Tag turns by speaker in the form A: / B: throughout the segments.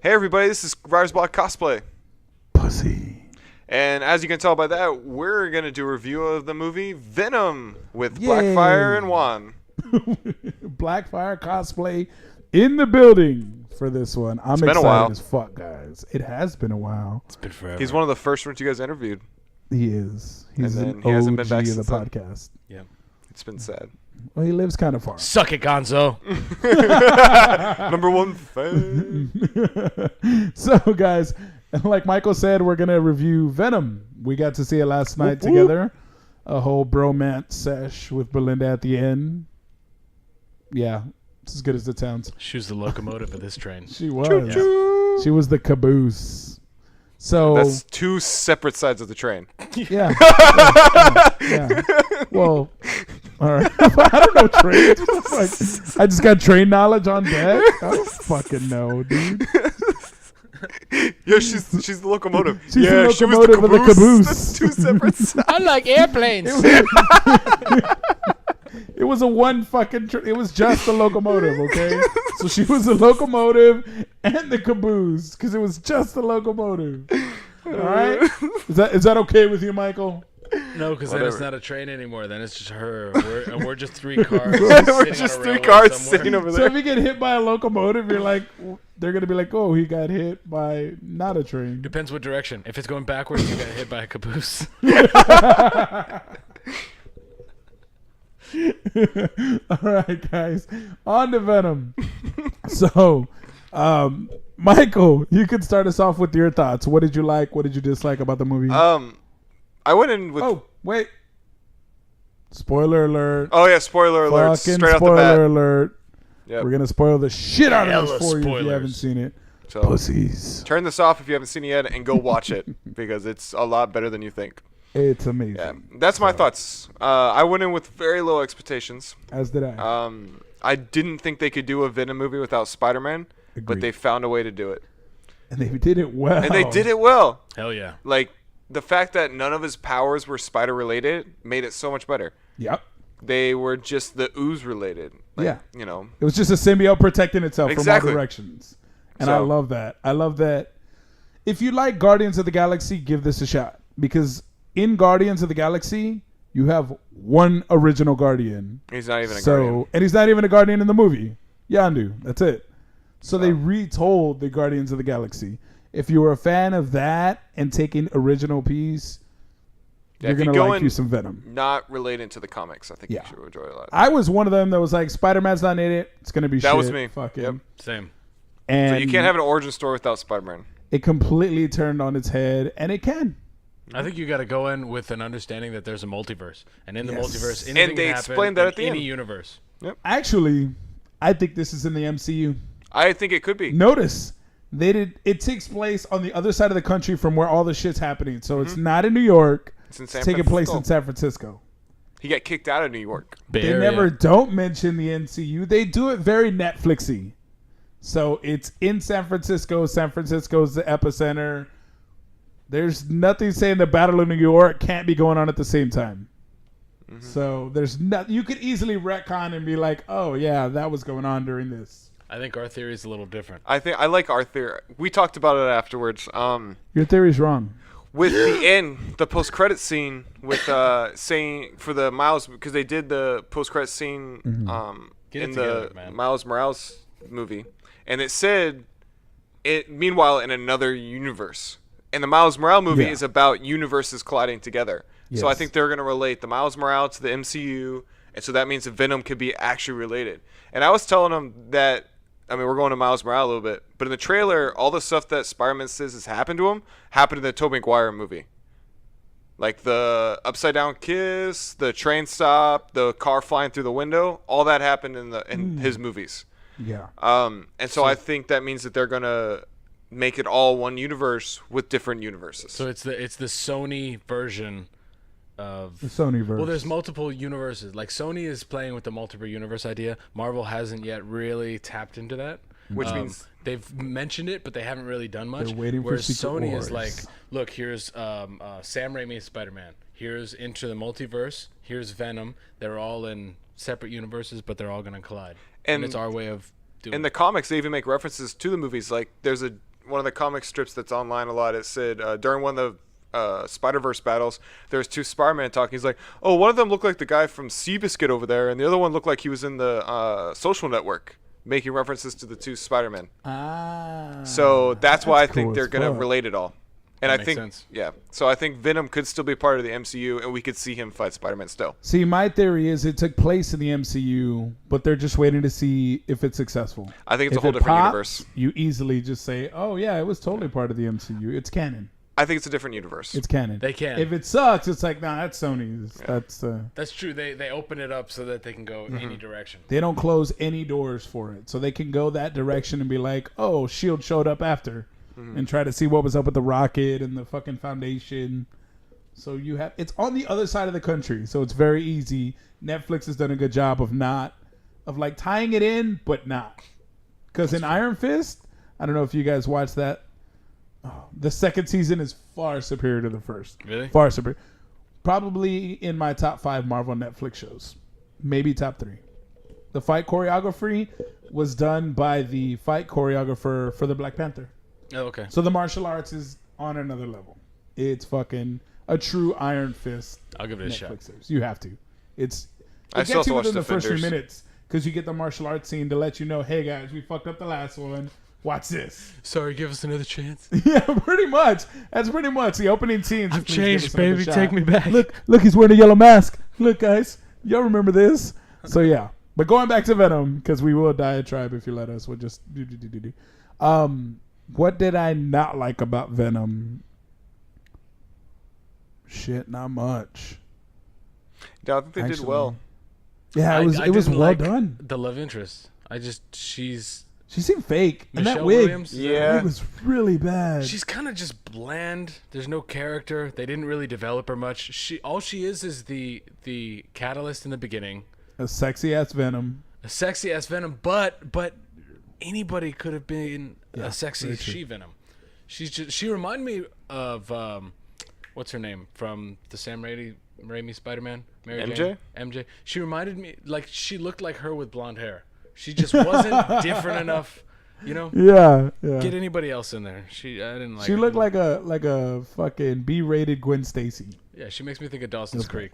A: Hey everybody, this is Riders Block Cosplay.
B: Pussy.
A: And as you can tell by that, we're going to do a review of the movie Venom with
B: Yay.
A: Blackfire and Juan.
B: Blackfire cosplay in the building for this one. I'm
A: been a
B: excited
A: while.
B: as fuck, guys. It has been a while.
C: It's been forever.
A: He's one of the first ones you guys interviewed.
B: He is. He's
A: And
B: an
A: then he hasn't been
B: OG
A: back
B: of the
A: since then.
B: podcast.
C: Yeah.
A: It's been sad.
B: Well, he lives kind of far.
C: Suck it, Gonzo.
A: Number one fan.
B: So, guys, like Michael said, we're going to review Venom. We got to see it last night together. A whole bromance sesh with Belinda at the end. Yeah, it's as good as it sounds.
C: She was the locomotive of this train.
B: She was.
A: Choo-choo.
B: She was the caboose. So
A: That's two separate sides of the train.
B: yeah. Yeah. Well, all right. I don't know trains. What the fuck? I just got train knowledge on deck. I don't fucking know, dude.
A: Yeah, she's the locomotive.
B: She's
A: yeah,
B: the
A: she was
B: locomotive of the caboose.
A: That's two separate sides.
C: I like airplanes.
B: It was a one fucking. It was just the locomotive, okay? So she was the locomotive and the caboose because it was just the locomotive. All right. Is that okay with you, Michael?
C: No, because then
A: Whatever.
C: it's not a train anymore. Then it's just her. We're just three cars.
A: We're just three cars sitting over
B: So
A: there.
B: if you get hit by a locomotive, you're like, they're gonna be like, oh, he got hit by not a train.
C: Depends what direction. If it's going backwards, you got hit by a caboose.
B: All right, guys, on to Venom. So, Michael, you could start us off with your thoughts. What did you like? What did you dislike about the movie?
A: I went in with.
B: Oh, wait. Spoiler alert.
A: Oh yeah, spoiler alert!
B: Fucking
A: Straight out the
B: spoiler
A: bat.
B: alert.
A: Yep.
B: We're gonna spoil the shit out of
C: Hella
B: this for you if you
C: spoilers.
B: haven't seen it.
A: So
B: Pussies.
A: turn this off if you haven't seen it yet, and go watch it because it's a lot better than you think.
B: It's amazing.
A: Yeah, that's my thoughts. I went in with very low expectations.
B: As did I.
A: I didn't think they could do a Venom movie without Spider-Man, but
B: Agreed.
A: they found a way to do it,
B: And they did it well.
A: and they did it well.
C: Hell yeah.
A: Like the fact that none of his powers were spider related made it so much better.
B: Yep.
A: They were just the ooze related. Like,
B: Yeah.
A: you know.
B: It was just a symbiote protecting itself
A: Exactly.
B: from all directions. And I
A: So-
B: love that. I love that. If you like Guardians of the Galaxy, give this a shot. Because in Guardians of the Galaxy, you have one original Guardian.
A: He's not even a guardian.
B: And he's not even a Guardian in the movie. Yandu. That's it. So they retold the Guardians of the Galaxy. If you were a fan of that and taking original piece,
A: Yeah,
B: you're
A: if you
B: going to
A: go
B: like
A: in
B: you some Venom.
A: Not related to the comics, I think
B: Yeah.
A: you should enjoy a lot.
B: I was one of them that was like, Spider-Man's not in it. It's going to be shit.
A: That was me.
B: Fuck
A: Yep.
B: him.
C: Same.
B: And
A: So you can't have an origin story without Spider-Man.
B: it completely turned on its head, and it can.
C: I think you got to go in with an understanding that there's a multiverse, and in the
B: Yes.
C: multiverse,
B: And
C: anything
A: they
C: can happen
A: explained that
C: in
A: at the
C: any
A: end.
C: universe.
B: Actually, I think this is in the MCU.
A: I think it could be.
B: Notice it takes place on the other side of the country from where all the shit's happening. So it's not in New York.
A: It's in
B: It's
A: San
B: taking place
A: Francisco.
B: in San Francisco.
A: He got kicked out of New York.
C: Bay
B: They
C: Area.
B: never don't mention the MCU. They do it very Netflixy. So it's in San Francisco. San Francisco's the epicenter. There's nothing saying the Battle of New York can't be going on at the same time. So there's not. You could easily retcon and be like, "Oh yeah, that was going on during this."
C: I think our theory is a little different.
A: I think I like our theory. We talked about it afterwards.
B: Your theory's wrong.
A: With the end, the post-credit scene with saying for the Miles, because they did the post-credit scene
C: Get it
A: in
C: together,
A: the
C: man.
A: Miles Morales movie, and it said it. Meanwhile, in another universe, and the Miles Morales movie
B: Yeah.
A: is about universes colliding together. So I
B: Yes.
A: think they're going to relate the Miles Morales to the MCU, and so that means that Venom could be actually related. And I was telling them that. I mean, we're going to Miles Morales a little bit, but in the trailer, all the stuff that Spider-Man says has happened to him happened in the Tobey Maguire movie. Like the upside down kiss, the train stop, the car flying through the window, all that happened in his movies.
B: Yeah.
A: And so I think that means that they're gonna make it all one universe with different universes.
C: So it's the Sony version of
B: The Sony version.
C: Well, there's multiple universes. Like Sony is playing with the multiple universe idea. Marvel hasn't yet really tapped into that.
A: Which means
C: they've mentioned it, but they haven't really done much.
B: They're waiting for
C: Whereas
B: Secret
C: Sony
B: Wars.
C: is like, look, here's Sam Raimi's Spider-Man. Here's Into the Multiverse. Here's Venom. They're all in separate universes, but they're all going to collide. And it's our way of doing
A: in
C: it.
A: the comics, they even make references to the movies. Like there's a one of the comic strips that's online a lot. It said during one of the Spider-Verse battles, there's two Spider-Man talking. He's like, "Oh, one of them looked like the guy from Seabiscuit over there, and the other one looked like he was in the Social Network," making references to the two Spider-Men. So that's why I think
B: cool
A: they're
B: as
A: gonna
B: fuck.
A: relate it all. And
C: That
A: I
C: makes
A: think,
C: sense.
A: yeah. So I think Venom could still be part of the MCU, and we could see him fight Spider-Man still.
B: See, my theory is it took place in the MCU, but they're just waiting to see if it's successful.
A: I think it's
B: If
A: a whole
B: it
A: different
B: pops,
A: universe.
B: You easily just say, "Oh yeah, it was totally part of the MCU. It's canon.
A: I think it's a different universe.
B: It's canon."
C: They can.
B: If it sucks, it's like, nah, that's Sony's.
C: That's true. They open it up so that they can go any direction.
B: They don't close any doors for it, so they can go that direction and be like, "Oh, Shield showed up after," and try to see what was up with the Rocket and the fucking Foundation. So you have it's on the other side of the country, so it's very easy. Netflix has done a good job of like tying it in, but not. Because in Iron Fist, I don't know if you guys watched that. Oh, the second season is far superior to the first.
C: Really?
B: Far superior. Probably in my top 5 Marvel Netflix shows. Maybe top 3. The fight choreography was done by the fight choreographer for the Black Panther.
C: Oh, okay.
B: So the martial arts is on another level. It's fucking a true Iron Fist
C: I'll give it a shot.
B: Netflix series. You have to. It
A: I still have
B: gets
A: to
B: you
A: watch
B: within the first few
A: Defenders.
B: minutes because you get the martial arts scene to let you know, hey guys, we fucked up the last one. Watch this.
C: Sorry, give us another chance.
B: Yeah, pretty much. That's pretty much the opening scenes.
C: I've
B: Please give
C: changed,
B: us another
C: baby.
B: shot.
C: Take me back.
B: Look, he's wearing a yellow mask. Look, guys, y'all remember this? So yeah, but going back to Venom because we will diatribe if you let us. We'll just do. What did I not like about Venom? Shit, not much.
A: Yeah, I think they did
B: Actually.
A: well.
B: Yeah,
C: I
B: it was
C: didn't
B: well
C: like
B: done.
C: The love interest. She
B: Seemed fake, and that
C: Michelle
B: wig,
C: Williams.
A: Yeah.
B: it was really bad.
C: She's kind of just bland. There's no character. They didn't really develop her much. All she is the catalyst in the beginning.
B: A sexy ass Venom.
C: A sexy ass Venom, but anybody could have been
B: Yeah,
C: a sexy
B: very true.
C: she-Venom. She reminded me of what's her name from the Sam Raimi Spider-Man? Mary
A: MJ?
C: Jane? MJ. She reminded me she looked like her with blonde hair. She just wasn't different enough, you know.
B: Yeah.
C: Get anybody else in there. I didn't like.
B: She
C: her.
B: looked like a fucking B-rated Gwen Stacy.
C: Yeah, she makes me think of Dawson's Creek.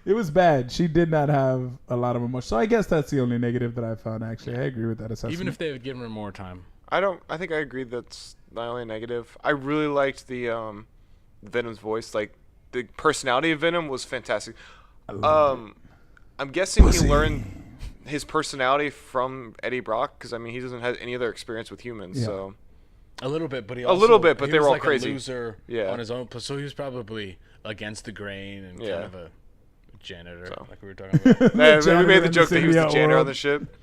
B: It was bad. She did not have a lot of emotion. So I guess that's the only negative that I found. Actually, I agree with that assessment.
C: Even if they had given her more time.
A: I think I agree that's the only negative. I really liked the Venom's voice. Like the personality of Venom was fantastic. I'm guessing he learned his personality from Eddie Brock because I mean he doesn't have any other experience with humans.
B: Yeah.
A: So
C: A little bit, but he
A: little bit, but
C: he
A: they were
C: was
A: all
C: like
A: crazy.
C: A loser
A: Yeah.
C: on his own, so he was probably against the grain and
A: Yeah.
C: kind of a janitor,
A: So.
C: like we were talking about.
A: we made the
B: in
A: joke that he was the
B: symbiote
A: janitor on
B: world.
A: the ship.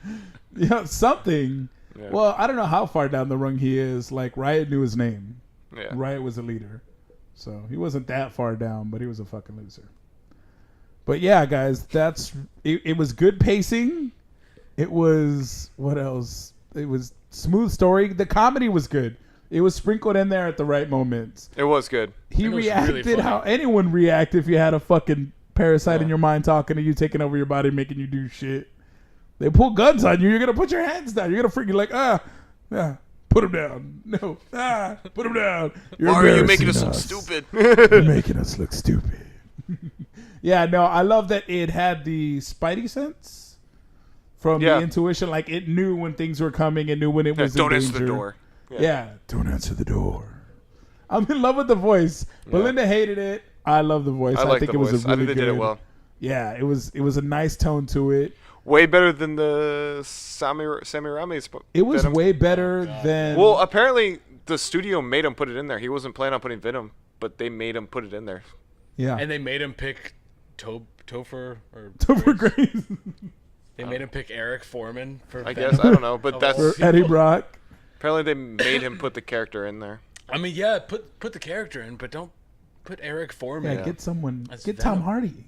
B: Yeah, something.
A: Yeah.
B: Well, I don't know how far down the rung he is. Like Riot knew his name.
A: Yeah.
B: Riot was a leader, so he wasn't that far down, but he was a fucking loser. But yeah, guys, it was good pacing. It was what else? It was smooth story. The comedy was good. It was sprinkled in there at the right moments.
A: It was good.
B: He
C: And it was
B: reacted
C: really funny.
B: how anyone react if you had a fucking parasite in
C: Yeah.
B: your mind talking to you, taking over your body, making you do shit. They pull guns on you. You're gonna put your hands down. You're gonna freak. You're like, put him down. No, put him down. You're
A: Why are you making us
B: embarrassing
A: look stupid?
B: You're making us look stupid. Yeah, no, I love that it had the Spidey sense from
A: Yeah.
B: the intuition. Like it knew when things were coming. It knew when it was in
A: Don't answer the
B: danger.
A: door.
B: Yeah, don't answer the door. I'm in love with the voice. Belinda hated it. I love the voice.
A: I like
B: think
A: the
B: it was
A: voice.
B: a really
A: I think they did it
B: good-
A: well.
B: Yeah, it was a nice tone to it.
A: Way better than the Sammy Raimi's.
B: It was
A: Venom.
B: way better than.
A: Well, apparently the studio made him put it in there. He wasn't planning on putting Venom, but they made him put it in there.
B: yeah.
C: And they made him pick Topher or
B: Topher
C: Grace.
B: Grace
C: They made him pick Eric Foreman for
A: I
C: Venom.
A: guess I don't know, but
C: Of
A: that's
C: all
B: for Eddie Brock.
A: apparently they made him put the character in there.
C: I mean, yeah, put the character in, but don't put Eric Foreman.
B: Yeah, get someone.
C: That's
B: Get Tom
C: Venom.
B: Hardy.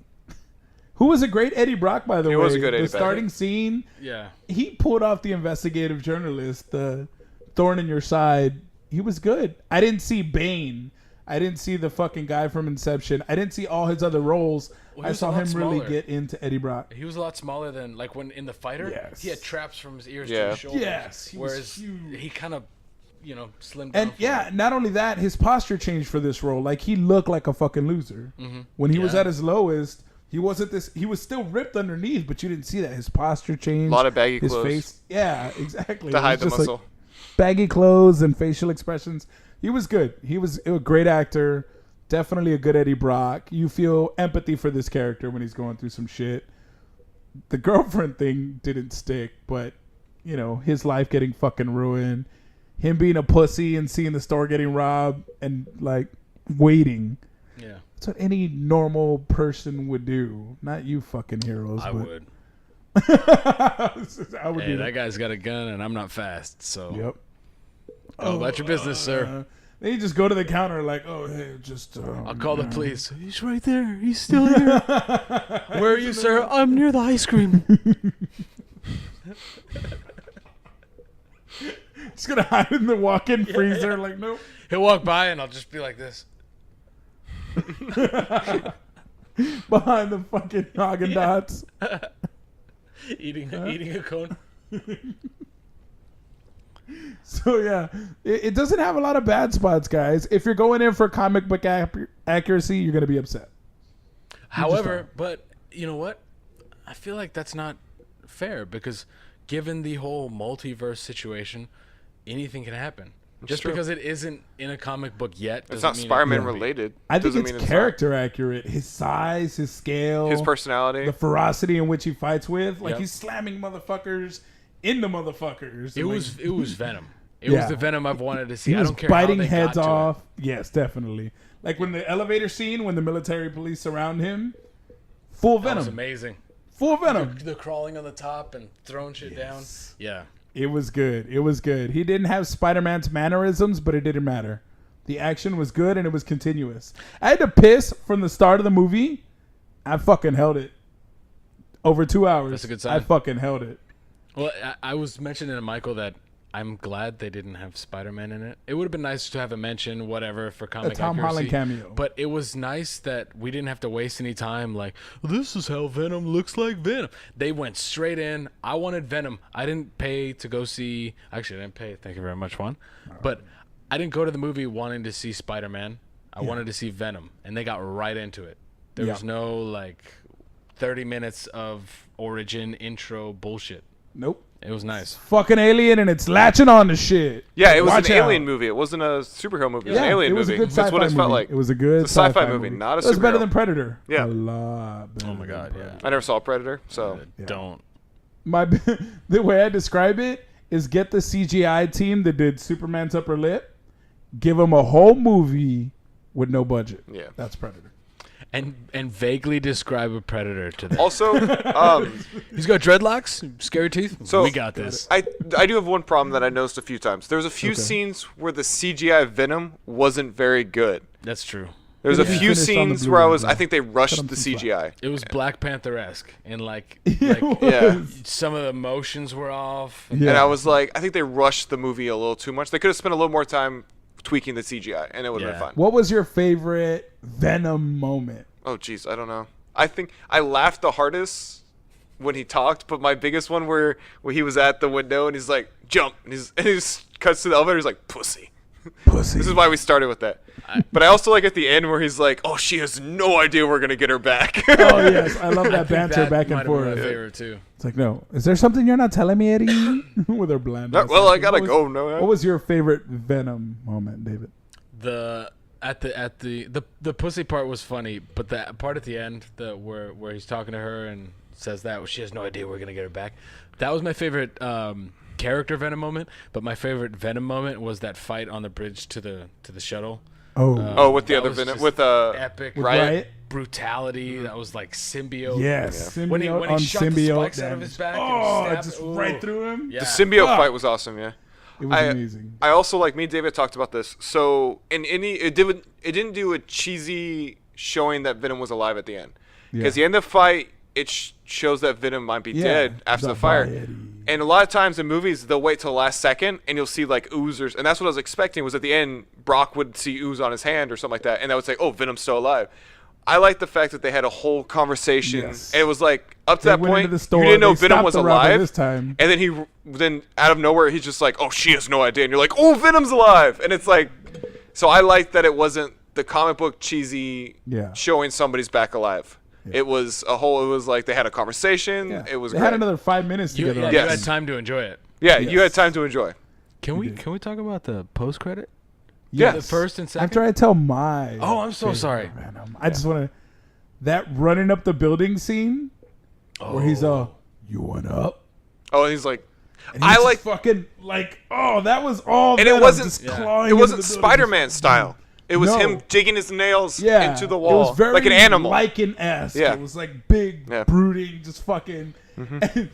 B: Who was a great Eddie Brock, by the way.
A: He was a good Eddie
B: The
A: Brock.
B: starting scene,
C: Yeah.
B: he pulled off the investigative journalist, the thorn in your side. He was good. I didn't see Bane. I didn't see the fucking guy from Inception. I didn't see all his other roles.
C: Well, he
B: I
C: was
B: saw
C: a lot
B: him really
C: smaller.
B: get into Eddie Brock.
C: He was a lot smaller than like when in the fighter.
B: Yes.
C: He had traps from his ears to
A: Yeah.
C: his shoulders.
B: Yes, he was
C: whereas
B: huge.
C: he kind of, slimmed down.
B: And yeah, not only that, his posture changed for this role. Like he looked like a fucking loser. When he was
C: Yeah.
B: at his lowest, he wasn't this. He was still ripped underneath, but you didn't see that. His posture changed.
A: A lot of baggy
B: his
A: clothes.
B: face. Yeah, exactly.
A: To
B: It was
A: hide the
B: just like
A: muscle.
B: baggy clothes and facial expressions. He was good. He was a great actor. Definitely a good Eddie Brock. You feel empathy for this character when he's going through some shit. The girlfriend thing didn't stick, but his life getting fucking ruined. Him being a pussy and seeing the store getting robbed and like waiting.
C: Yeah,
B: That's what any normal person would do. Not you fucking heroes.
C: I
B: but
C: would.
B: I would
C: Hey,
B: do
C: that guy's got a gun and I'm not fast, so.
B: Yep.
C: Oh, about your business, sir.
B: Then you just go to the counter like, oh, hey, just...
C: I'll call the police. He's right there. He's still here. Where are you, sir? I'm near the ice cream.
B: Just gonna hide in the walk-in freezer like, nope.
C: He'll walk by and I'll just be like this.
B: Behind the fucking Haagen-Dazs.
C: Eating a cone.
B: So yeah, it doesn't have a lot of bad spots, guys. If you're going in for comic book accuracy, you're gonna be upset.
C: However, but you know what? I feel like that's not fair because given the whole multiverse situation, anything can happen. Just
A: true.
C: because it isn't in a comic book yet,
A: It's
C: doesn't
A: not
C: mean
A: Spider-Man
C: it can't be.
A: related.
B: I think
A: Doesn't
B: it's
A: mean not.
B: character accurate. His size, his scale,
A: His personality.
B: the ferocity in which he fights with. Like
C: Yep.
B: he's slamming motherfuckers into motherfuckers.
C: It
B: And,
C: was Venom. It
B: Yeah.
C: was the Venom I've wanted to see.
B: he
C: I
B: was
C: don't care
B: biting
C: how they
B: heads
C: got to
B: off. Yes, definitely. Like when the elevator scene, when the military police surround him, full
C: It. That was
B: Venom,
C: amazing.
B: full Venom.
C: The crawling on the top and throwing shit down. Yeah.
B: It was good. It was good. He didn't have Spider-Man's mannerisms, but it didn't matter. The action was good and it was continuous. I had to piss from the start of the movie. I fucking held it. Over 2 hours.
C: That's a good
B: I
C: sign.
B: fucking held it.
C: Well, I was mentioning to Michael that I'm glad they didn't have Spider-Man in it. It would have been nice to have a mention, whatever, for comic
B: Tom
C: accuracy.
B: Holland cameo.
C: But it was nice that we didn't have to waste any time. Like, this is how Venom looks like Venom. They went straight in. I wanted Venom. I didn't pay to go see. Actually, I didn't pay. Thank you very much, Juan. But I didn't go to the movie wanting to see Spider-Man. I wanted to see Venom, and they got right into it. There
B: Yeah.
C: was no like 30 minutes of origin intro bullshit.
B: Nope.
C: It was nice.
B: Fucking alien and it's latching on to shit.
A: Yeah, it was
B: Watch
A: an
B: out.
A: alien movie. It wasn't a superhero movie. It was
B: Yeah,
A: an alien
B: it was
A: movie.
B: a good sci-fi
A: That's what it
B: movie.
A: felt like.
B: It was a good
A: It's a sci-fi movie, not a
B: It was better
A: superhero.
B: than Predator.
A: Yeah.
B: A lot better.
C: Oh my god,
B: than
C: yeah.
B: Predator.
A: I never saw Predator, so
C: Don't.
B: My the way I describe it is get the CGI team that did Superman's upper lip, give them a whole movie with no budget.
A: Yeah.
B: That's Predator.
C: And vaguely describe a predator to them.
A: Also,
C: He's got dreadlocks, scary teeth.
A: So-
C: We got this.
A: I do have one problem that I noticed a few times. There was a few
B: Okay.
A: scenes where the CGI Venom wasn't very good.
C: That's true.
A: There's a
B: Yeah.
A: few
B: Finished on the
A: scenes where
B: Blu-ray,
A: I think they
B: Cut 'em
A: rushed the
B: some slack.
A: CGI.
C: It was Black Panther-esque, and like
A: Yeah.
C: some of the emotions were off.
B: Yeah.
A: And I was like, I think they rushed the movie a little too much. They could have spent a little more time tweaking the CGI, and it would have
C: Yeah.
A: been fine.
B: What was your favorite Venom moment?
A: Oh, jeez, I don't know. I think I laughed the hardest when he talked, but my biggest one where he was at the window and he's like, jump, and he just cuts to the elevator. He's like, pussy.
B: Pussy.
A: This is why we started with that. But I also like at the end where he's like, oh, she has no idea we're gonna get her back.
B: Oh yes, I love
C: I
B: that
C: think
B: banter
C: that
B: back
C: might
B: and
C: have been my
B: forth.
C: favorite too.
B: It's like, no, is there something you're not telling me, Eddie? With her bland.
A: No,
B: ass
A: well, I
B: accent.
A: gotta
B: What
A: go.
B: was-
A: No.
B: What was your favorite Venom moment, David?
C: The pussy part was funny, but that part at the end, where he's talking to her and says that she has no idea we're gonna get her back. That was my favorite character Venom moment. But my favorite Venom moment was that fight on the bridge to the shuttle.
A: Oh, with the
C: That
A: other
C: was
A: Venom,
C: just
A: with
C: epic
B: With
A: Riot.
B: Riot?
C: brutality. That was like symbiote.
B: Yes, symbiote
C: When he
B: on
C: shot the
B: symbiote
C: spikes out of his
B: damage.
C: back and
B: Oh,
C: stabbed-
B: just
C: ooh.
B: right through him.
C: Yeah.
A: The symbiote
B: Fuck.
A: fight was awesome. Yeah.
B: It was amazing.
A: I also like me and David talked about this. So it didn't do a cheesy showing that Venom was alive at the end because
B: Yeah.
A: the end of the fight it shows that Venom might be dead after the fire.
B: variety.
A: And a lot of times in movies, they'll wait till the last second, and you'll see like ooze, and that's what I was expecting. Was at the end, Brock would see ooze on his hand or something like that, and that would say, "Oh, Venom's still alive." I like the fact that they had a whole conversation,
B: Yes.
A: and it was like up to
B: They
A: that
B: went
A: point,
B: into the store,
A: you didn't know
B: they
A: Venom
B: stopped
A: was
B: the robber
A: alive,
B: this time.
A: and then out of nowhere, he's just like, "Oh, she has no idea," and you're like, "Oh, Venom's alive," and it's like, so I like that it wasn't the comic book cheesy showing somebody's back alive. It was it was like they had a conversation.
B: Yeah.
A: It was
B: They
A: great.
B: had another 5 minutes together.
C: You
A: Yes.
C: had time to enjoy it.
A: Yeah,
B: Yes.
A: you had time to enjoy.
C: Can we talk about the post credit?
A: Yeah.
C: The first and second.
B: After I tell my.
C: Oh, I'm so
B: favorite
C: sorry.
B: Venom, I just want to. That running up the building scene where he's you went up?
A: Oh, and he's like,
B: And he's
A: I
B: just
A: like,
B: fucking like, oh, that was all.
A: and
B: Venom,
A: it wasn't,
B: just clawing
A: it wasn't
B: into the building.
A: Spider-Man style. It was
B: No.
A: him digging his nails
B: Yeah,
A: into the
B: it
A: wall
B: was very
A: like an animal.
B: Lycan-esque.
A: Yeah.
B: It was like big,
A: Yeah.
B: brooding, just fucking. And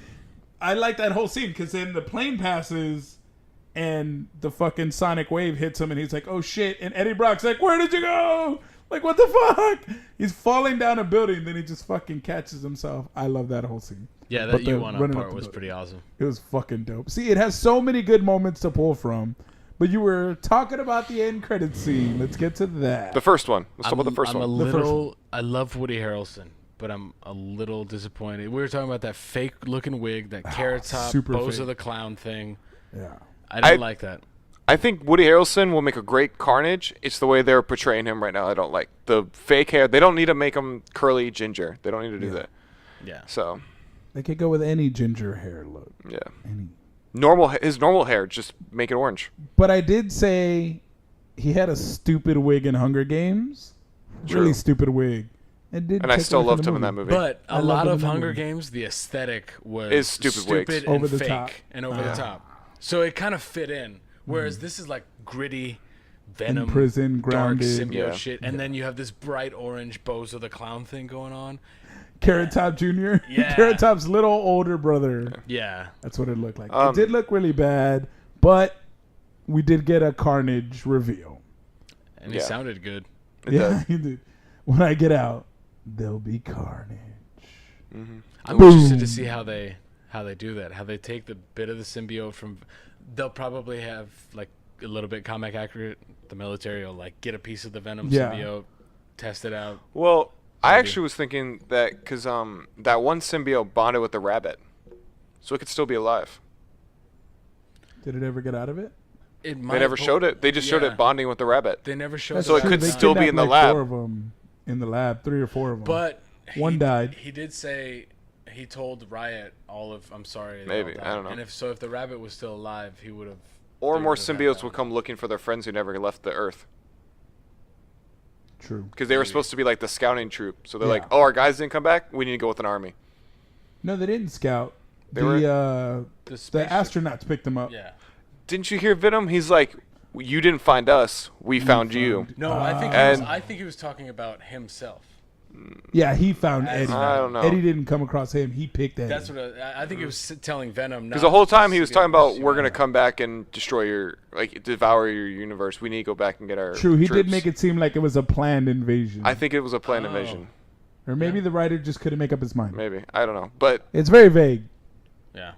B: I like that whole scene because then the plane passes and the fucking sonic wave hits him and he's like, "Oh shit!" And Eddie Brock's like, "Where did you go? Like what the fuck?" He's falling down a building, then he just fucking catches himself. I love that whole scene.
C: Yeah,
B: But
C: that
B: the
C: you one up
B: running up
C: part
B: the
C: was
B: building.
C: pretty awesome.
B: It was fucking dope. See, it has so many good moments to pull from. But you were talking about the end credit scene. Let's get to that.
A: The first one. Let's talk about the first
C: I'm
A: one.
C: a
B: The first
C: little. I love Woody Harrelson, but I'm a little disappointed. We were talking about that fake-looking wig, that carrot top,
B: super
C: Bozo
B: fake.
C: the Clown thing.
B: Yeah.
C: I didn't like that.
A: I think Woody Harrelson will make a great Carnage. It's the way they're portraying him right now. I don't like the fake hair. They don't need to make him curly ginger. They don't need to do that.
C: Yeah.
A: So,
B: They could go with any ginger hair look.
A: yeah.
B: Any.
A: His normal hair, just make it orange.
B: But I did say he had a stupid wig in Hunger Games.
A: True.
B: Really stupid wig.
A: And I still loved him in that movie.
C: But
B: I
C: a
B: love
C: lot
B: him
C: of
B: in that
C: Hunger
B: movie.
C: Games, the aesthetic was
A: Is stupid wigs.
C: and
B: Over the
C: fake
B: top.
C: and over the top. So it kind of fit in. Whereas this is like gritty Venom,
B: prison,
C: dark
B: grounded.
C: symbiote
A: Yeah.
C: shit, and then you have this bright orange Bozo the Clown thing going on.
B: Carrot Top Jr.
C: Yeah.
B: Carrot Top's little older brother.
C: Yeah.
B: That's what it looked like. It did look really bad, but we did get a Carnage reveal.
C: And he
A: Yeah.
C: sounded good.
A: It
B: Yeah,
A: does.
B: he did. When I get out, there'll be carnage.
C: I'm
B: Boom.
C: interested to see how they do that. How they take the bit of the symbiote from. They'll probably have like a little bit comic accurate. The military will like get a piece of the Venom
B: Yeah.
C: symbiote, test it out.
A: Well, I
C: Maybe.
A: actually was thinking that because that one symbiote bonded with the rabbit, so it could still be alive.
B: Did it ever get out of it?
C: It
A: They never showed it. They just showed
C: yeah.
A: it bonding with the rabbit.
C: They never showed.
B: That's
A: So it
B: true.
A: could
B: They
A: still be
B: kidnapped
A: in the
B: like
A: lab.
B: 4 of them in the lab, 3 or 4 of them.
C: But
B: One
C: he,
B: died.
C: He did say he told Riot all of. I'm sorry. they
A: Maybe.
C: all
A: I
C: died.
A: don't know.
C: And if the rabbit was still alive, he would have.
A: Or
C: they
A: more
C: would've had
A: symbiotes
C: that.
A: would come looking for their friends who never left the Earth.
B: True.
A: Because they were
C: Maybe.
A: supposed to be like the scouting troop. So they're
B: Yeah.
A: like, oh, our guys didn't come back? We need to go with an army.
B: No, they didn't scout.
A: They
B: the
C: The
B: the
C: spaceship-
B: astronauts picked them up.
C: Yeah.
A: Didn't you hear Venom? He's like, you didn't find us. We found you.
C: No, I think
A: And-
C: I think he was talking about himself.
B: Yeah, he found Eddie.
A: I don't know.
B: Eddie didn't come across him. He picked Eddie.
C: That's what I think he was telling Venom.
A: Because the whole time he was talking about, we're
C: going
A: going to come back and destroy your, like, devour your universe. We need to go back and get our
B: True, he
A: troops.
B: did make it seem like it was a planned invasion.
A: I think it was a planned
C: Oh.
A: invasion.
B: Or maybe the writer just couldn't make up his mind.
A: Maybe. I don't know. But
B: It's very vague.
C: Yeah.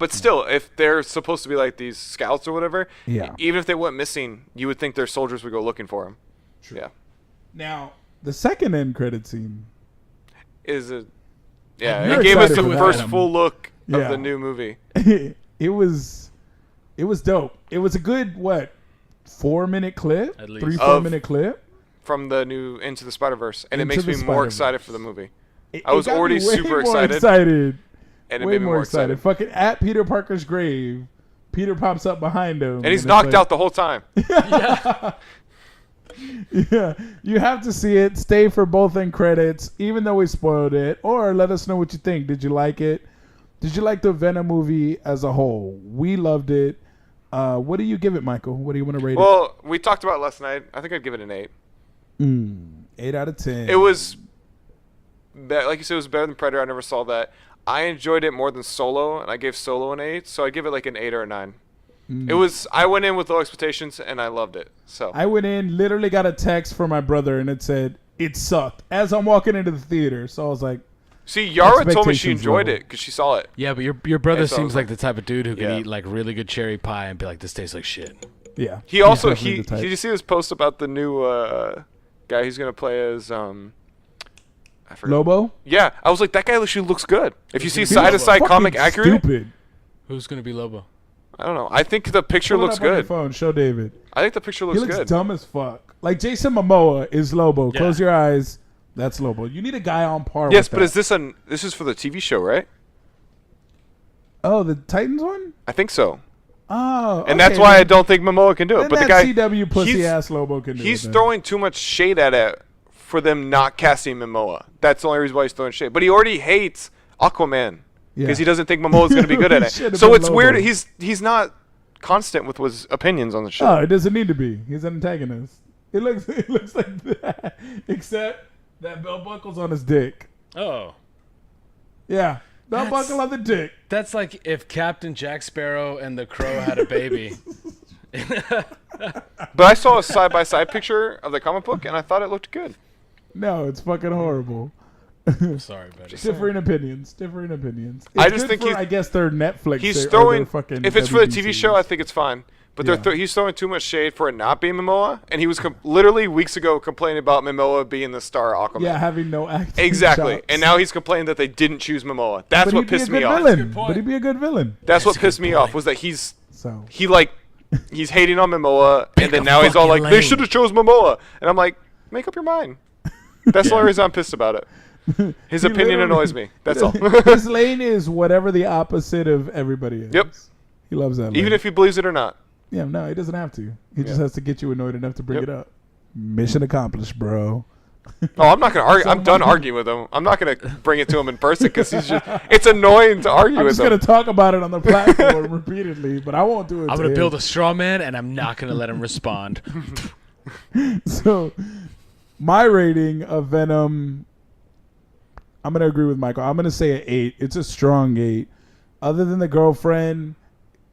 A: still, if they're supposed to be like these scouts or whatever,
B: Yeah.
A: even if they went missing, you would think their soldiers would go looking for him.
B: True.
A: Yeah.
B: Now, the second end credit scene.
A: Is it? Yeah,
B: You're
A: it gave us
B: excited
A: the
B: for that.
A: first full look of
B: Yeah.
A: the new movie.
B: it was dope. It was a good 4-minute clip,
C: At least.
B: 3-4 minute clip.
A: From the new Into the Spider-Verse, and it
B: Into
A: makes me
B: the
A: more
B: Spider-Verse.
A: excited for the movie.
B: It
A: I was
B: got me
A: already
B: way
A: super
B: more
A: excited. And it
B: way
A: made me
B: more
A: more
B: excited.
A: excited.
B: Fucking at Peter Parker's grave, Peter pops up behind him,
A: And he's
B: it's
A: knocked
B: like-
A: out the whole time.
B: Yeah, you have to see it. Stay for both end credits, even though we spoiled it. Or let us know what you think. Did you like it? Did you like the Venom movie as a whole? We loved it. What do you give it, Michael? What do you want to rate
A: Well, we talked about it last night. I think I'd give it an 8.
B: it? 8 out of 10.
A: It was, like you said, it was better than Predator. I never saw that. I enjoyed it more than Solo, and I gave Solo an 8. So I'd give it like an 8 or a 9. It was. I went in with low expectations, and I loved it. So
B: I went in, literally got a text from my brother, and it said, it sucked, as I'm walking into the theater. So I was like,
A: See, Yara told me she
B: expectations
A: enjoyed
B: level.
A: it because she saw it.
C: Yeah, but your brother
A: And so I
C: seems
A: was
C: like the type of dude who can
A: Yeah.
C: eat like really good cherry pie and be like, this tastes like shit.
B: Yeah.
A: He also
B: definitely
A: he
B: the type.
A: did you see this post about the new guy who's gonna play as I forgot.
B: Lobo.
A: Yeah, I was like, that guy actually looks good. If you see
C: He
A: side to
C: looks
A: side comic
B: Fucking
A: accurate,
B: Stupid.
C: Who's gonna be Lobo?
A: I don't know. I think the picture
B: Pull it
A: looks
B: up on your
A: good.
B: phone. Show David.
A: I think the picture
B: He
A: looks
B: looks
A: good.
B: dumb as fuck. Like Jason Momoa is Lobo.
C: Yeah.
B: Close your eyes. That's Lobo. You need a guy on par.
A: Yes,
B: with
A: but
B: that.
A: is this is for the TV show, right?
B: Oh, the Titans one.
A: I think so.
B: Oh,
A: And that's why I don't think Momoa can do it.
B: Then
A: But the
B: that
A: guy,
B: CW pussy
A: he's-
B: ass Lobo can do it.
A: he's
B: then.
A: throwing too much shade at it for them not casting Momoa. That's the only reason why he's throwing shade. But he already hates Aquaman because
B: Yeah.
A: he doesn't think Momoa's going to be good at
B: He
A: it.
B: should've
A: So
B: been
A: it's weird.
B: Lobo.
A: He's not constant with his opinions on the show.
B: Oh, it doesn't need to be. He's an antagonist. It looks like that, except that belt buckle's on his dick.
C: Oh,
B: Yeah, belt
C: That's-
B: buckle on the dick.
C: that's like if Captain Jack Sparrow and the Crow had a baby.
A: But I saw a side by side picture of the comic book, and I thought it looked good.
B: No, it's fucking horrible.
C: Sorry, buddy.
B: Differing opinions. Differing opinions. It's
A: I just
B: good
A: think
B: for,
A: he's-
B: I guess they're Netflix.
A: He's
B: or their
A: throwing.
B: fucking
A: If it's for the
B: WB
A: TV show, I
B: series.
A: think it's fine. But
B: Yeah.
A: he's throwing too much shade for it not being Momoa, and he was literally weeks ago complaining about Momoa being the star of Aquaman.
B: Yeah, having no acting.
A: Exactly.
B: chops.
A: And now he's complaining that they didn't choose Momoa. That's
B: But
A: what
B: he'd be a
A: pissed
B: good
A: me off.
B: villain.
C: Good point.
B: But he'd be a good villain.
A: That's what
C: That's a
A: pissed
C: good
A: me off
C: point.
A: was that he's
B: So
A: he's hating on Momoa, and then
C: a
A: now he's all like,
C: fucking
A: they
C: lane.
A: should have chose Momoa, and I'm like, make up your mind. That's the only reason I'm pissed about it. His
B: He
A: opinion
B: literally-
A: annoys me. That's all.
B: His lane is whatever the opposite of everybody is.
A: Yep.
B: He loves that.
A: Even
B: lane.
A: if he believes it or not.
B: Yeah, no, he doesn't have to. He just
A: Yeah.
B: has to get you annoyed enough to bring
A: Yep.
B: it up. Mission accomplished, bro.
A: Oh, I'm not gonna argue.
B: So
A: I'm done
B: my-
A: arguing with him. I'm not gonna bring it to him in person because it's annoying to argue
B: I'm
A: with
B: just
A: him.
B: gonna talk about it on the platform repeatedly, but I won't do it.
C: I'm
B: to
C: gonna
B: him.
C: build a straw man, and I'm not gonna let him respond.
B: So, my rating of Venom, I'm gonna agree with Michael. I'm gonna say an 8. It's a strong 8. Other than the girlfriend,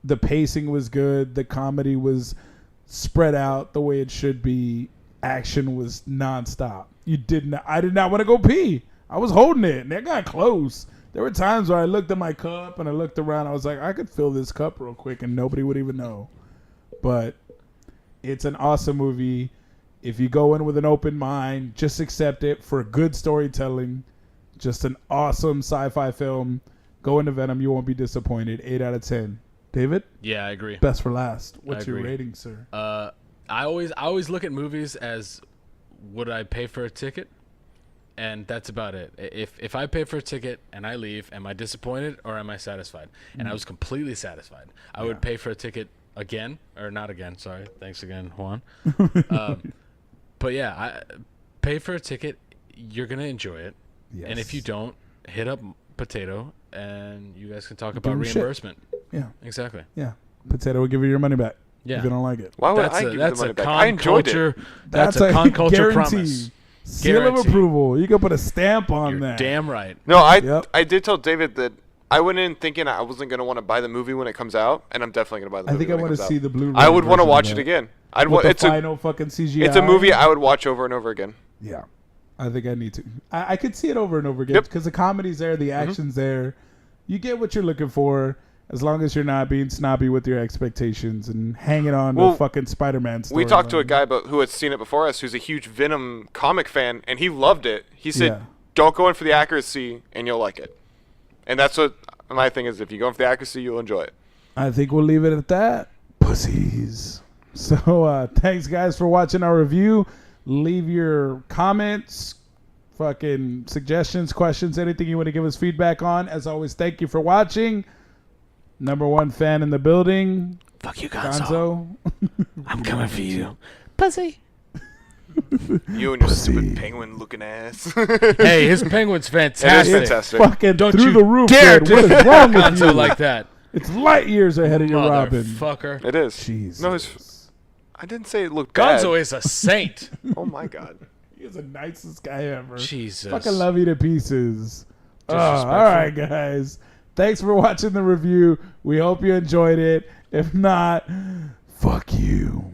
B: the pacing was good. The comedy was spread out the way it should be. Action was nonstop. I did not want to go pee. I was holding it, and that got close. There were times where I looked at my cup and I looked around. I was like, I could fill this cup real quick, and nobody would even know. But it's an awesome movie. If you go in with an open mind, just accept it for good storytelling. Just an awesome sci-fi film. Go into Venom, you won't be disappointed. 8 out of 10. David,
C: Yeah, I agree.
B: best for last. What's your
C: agree.
B: rating, sir?
C: I always look at movies as would I pay for a ticket, and that's about it. If I pay for a ticket and I leave, am I disappointed or am I satisfied? And I was completely satisfied. I would pay for a ticket again, or not again. Sorry, thanks again, Juan. But yeah, I pay for a ticket. You're gonna enjoy it, and if you don't, hit up Potato, and you guys can talk about
B: him shit.
C: reimbursement.
B: Yeah,
C: Exactly.
B: yeah. Potato will give you your money back
C: Yeah.
B: if you don't like it.
A: Why would
C: That's
A: I
C: a
A: give you
C: that's
A: the money
C: a
A: back?
C: con
A: I enjoyed
C: culture.
A: it.
C: That's a con culture
B: guarantee.
C: promise.
B: Seal of
C: Guarantee.
B: approval. You can put a stamp on
C: You're
B: that.
C: damn right.
A: No,
B: Yep.
A: I did tell David that I went in thinking I wasn't gonna want to buy the movie when it comes out, and I'm definitely gonna buy the
B: I
A: movie.
B: think I
A: want to
B: see the Blu-ray.
A: I would want to
B: version of
A: watch
B: that.
A: it again. I'd
B: With the
A: it's a
B: final fucking CGI.
A: it's a movie I would watch over and over again.
B: Yeah, I think I need to. I could see it over and over again
A: Yep.
B: because the comedy's there, the action's there. You get what you're looking for as long as you're not being snobby with your expectations and hanging on
A: Well,
B: to fucking Spider-Man story.
A: We talked to a guy who had seen it before us, who's a huge Venom comic fan, and he loved it. He said,
B: Yeah.
A: "Don't go in for the accuracy, and you'll like it." And that's what my thing is. If you go in for the accuracy, you'll enjoy it.
B: I think we'll leave it at that. Pussies. So thanks guys for watching our review. Leave your comments, fucking suggestions, questions, anything you want to give us feedback on. As always, thank you for watching. Number one fan in the building,
C: Fuck you,
B: Gonzo.
C: I'm coming for you. Pussy.
A: You and your stupid penguin-looking ass.
C: Hey, his penguin's
A: It is
C: fantastic.
A: fantastic.
B: Fucking
C: Don't
B: through
C: you
B: the roof.
C: dare
B: dude. What is wrong with you?
C: Gonzo like that.
B: It's light years ahead of your Robin.
C: Motherfucker.
A: It is.
B: Jesus.
A: No, I didn't say it looked bad.
C: Gonzo is a saint.
A: Oh my god.
B: He's the nicest guy ever.
C: Jesus.
B: Fucking love you to pieces. All
C: Disrespectful.
B: right, guys. Thanks for watching the review. We hope you enjoyed it. If not, fuck you.